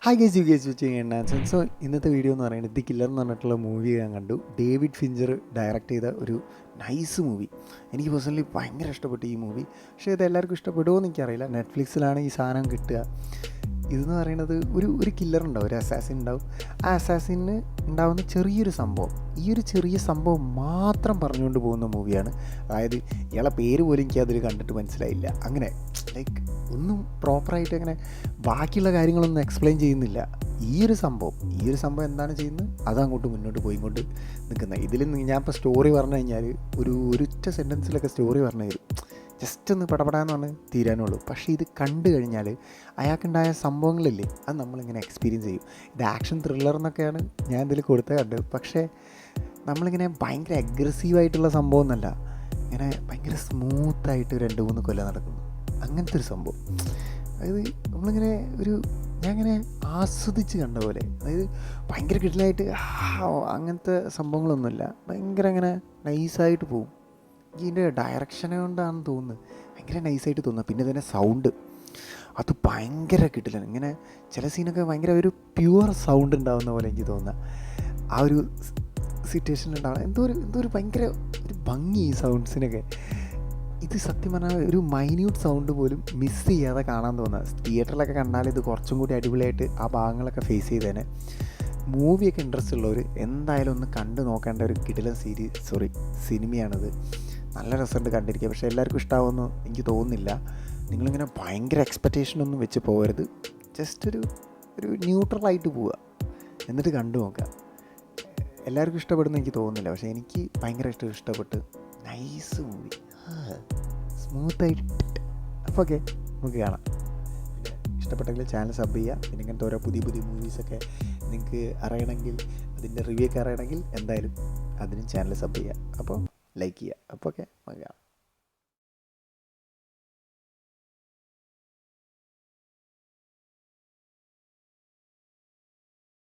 Hi guys you guys watching. So ഇന്നത്തെ video എന്ന് പറയുന്നത് ദി കില്ലർ എന്ന് പറഞ്ഞിട്ടുള്ള മൂവി ഞാൻ കണ്ടു. ഡേവിഡ് ഫിഞ്ചർ ഡയറക്റ്റ് ചെയ്ത ഒരു നൈസ് മൂവി. എനിക്ക് പേഴ്സണലി ഭയങ്കര ഇഷ്ടപ്പെട്ടു ഈ മൂവി. പക്ഷേ ഇത് എല്ലാവർക്കും ഇഷ്ടപ്പെടുമോ എന്ന് എനിക്കറിയില്ല. നെറ്റ്ഫ്ലിക്സിലാണ് ഈ സാധനം കിട്ടുക. ഇതെന്ന് പറയുന്നത് ഒരു കില്ലർ ഉണ്ടാവും, ഒരു അസാസിൻ ഉണ്ടാവും. ആ അസാസിന് ഉണ്ടാവുന്ന ചെറിയൊരു സംഭവം, ഈ ഒരു ചെറിയ സംഭവം മാത്രം പറഞ്ഞുകൊണ്ട് പോകുന്ന മൂവിയാണ്. അതായത് ഇയാളെ പേര് പോലും എനിക്ക് അതിൽ കണ്ടിട്ട് മനസ്സിലായില്ല. അങ്ങനെ ലൈക്ക് ഒന്നും പ്രോപ്പറായിട്ട് അങ്ങനെ ബാക്കിയുള്ള കാര്യങ്ങളൊന്നും എക്സ്പ്ലെയിൻ ചെയ്യുന്നില്ല. ഈ ഒരു സംഭവം എന്താണ് ചെയ്യുന്നത്, അതങ്ങോട്ട് മുന്നോട്ട് പോയിക്കൊണ്ട് നിൽക്കുന്നത്. ഇതിൽ ഞാൻ ഇപ്പോൾ സ്റ്റോറി പറഞ്ഞു കഴിഞ്ഞാൽ ഒരൊറ്റ സെൻറ്റൻസിലൊക്കെ സ്റ്റോറി പറഞ്ഞു തരും. ജസ്റ്റ് ഒന്ന് പടപടാന്ന് പറഞ്ഞ് തീരാനുള്ളൂ. പക്ഷേ ഇത് കണ്ടു കഴിഞ്ഞാൽ അയാൾക്കുണ്ടായ സംഭവങ്ങളില്ലേ, അത് നമ്മളിങ്ങനെ എക്സ്പീരിയൻസ് ചെയ്യും. ഇത് ആക്ഷൻ ത്രില്ലർ എന്നൊക്കെയാണ് ഞാൻ ഇതിൽ കൊടുത്ത കണ്ടത്. പക്ഷേ നമ്മളിങ്ങനെ ഭയങ്കര അഗ്രസീവായിട്ടുള്ള സംഭവം എന്നല്ല, ഇങ്ങനെ ഭയങ്കര സ്മൂത്തായിട്ട് 2-3 കൊല്ലം നടക്കുന്നു, അങ്ങനത്തെ ഒരു സംഭവം. അതായത് നമ്മളിങ്ങനെ ഞാൻ ഇങ്ങനെ ആസ്വദിച്ച് കണ്ട പോലെ. അതായത് ഭയങ്കര കിടിലായിട്ട് അങ്ങനത്തെ സംഭവങ്ങളൊന്നുമില്ല, ഭയങ്കര അങ്ങനെ നൈസായിട്ട് പോവും. ഇതിൻ്റെ ഡയറക്ഷനെ കൊണ്ടാണെന്ന് തോന്നുന്നത്, ഭയങ്കര നൈസായിട്ട് തോന്നുക. പിന്നെ ഇതിൻ്റെ സൗണ്ട് അത് ഭയങ്കര കിട്ടില്ല. ഇങ്ങനെ ചില സീനൊക്കെ ഭയങ്കര ഒരു പ്യുവർ സൗണ്ട് ഉണ്ടാകുന്ന പോലെ എനിക്ക് തോന്നുക. ആ ഒരു സിറ്റുവേഷനിലുണ്ടാവുക എന്തോ ഒരു ഭയങ്കര ഒരു ഭംഗി ഈ സൗണ്ട്സിനൊക്കെ. ഇത് സത്യം പറഞ്ഞാൽ ഒരു മൈന്യൂട്ട് സൗണ്ട് പോലും മിസ് ചെയ്യാതെ കാണാൻ തോന്നുക. തിയേറ്ററിലൊക്കെ കണ്ടാൽ ഇത് കുറച്ചും കൂടി അടിപൊളിയായിട്ട് ആ ഭാഗങ്ങളൊക്കെ ഫേസ് ചെയ്തേനെ. മൂവിയൊക്കെ ഇൻട്രസ്റ്റ് ഉള്ളവർ എന്തായാലും ഒന്ന് കണ്ടു നോക്കേണ്ട ഒരു കിടിലൻ സിനിമയാണിത്. നല്ല രസമുണ്ട് കണ്ടിരിക്കുക. പക്ഷേ എല്ലാവർക്കും ഇഷ്ടമാവുമെന്ന് എനിക്ക് തോന്നുന്നില്ല. നിങ്ങളിങ്ങനെ ഭയങ്കര എക്സ്പെക്റ്റേഷനൊന്നും വെച്ച് പോകരുത്. ജസ്റ്റ് ഒരു ന്യൂട്രലായിട്ട് പോവുക, എന്നിട്ട് കണ്ടു നോക്കുക. എല്ലാവർക്കും ഇഷ്ടപ്പെടുമെന്ന് എനിക്ക് തോന്നുന്നില്ല, പക്ഷേ എനിക്ക് ഭയങ്കര ഇഷ്ടപ്പെട്ട്. നൈസ് മൂവി, സ്മൂത്തായിട്ട്. അപ്പോൾ ഓക്കെ, നമുക്ക് കാണാം. പിന്നെ ഇഷ്ടപ്പെട്ടെങ്കിൽ ചാനൽ സബ് ചെയ്യുക. പിന്നെ ഇങ്ങനത്തെ ഓരോ പുതിയ മൂവീസൊക്കെ നിങ്ങൾക്ക് അറിയണമെങ്കിൽ, അതിൻ്റെ റിവ്യൂ ഒക്കെ അറിയണമെങ്കിൽ എന്തായാലും അതിനും ചാനൽ സബ് ചെയ്യുക. അപ്പോൾ ലൈക്ക് ചെയ്യുക. അപ്പോൾ ഓക്കെ, നമുക്ക് കാണാം.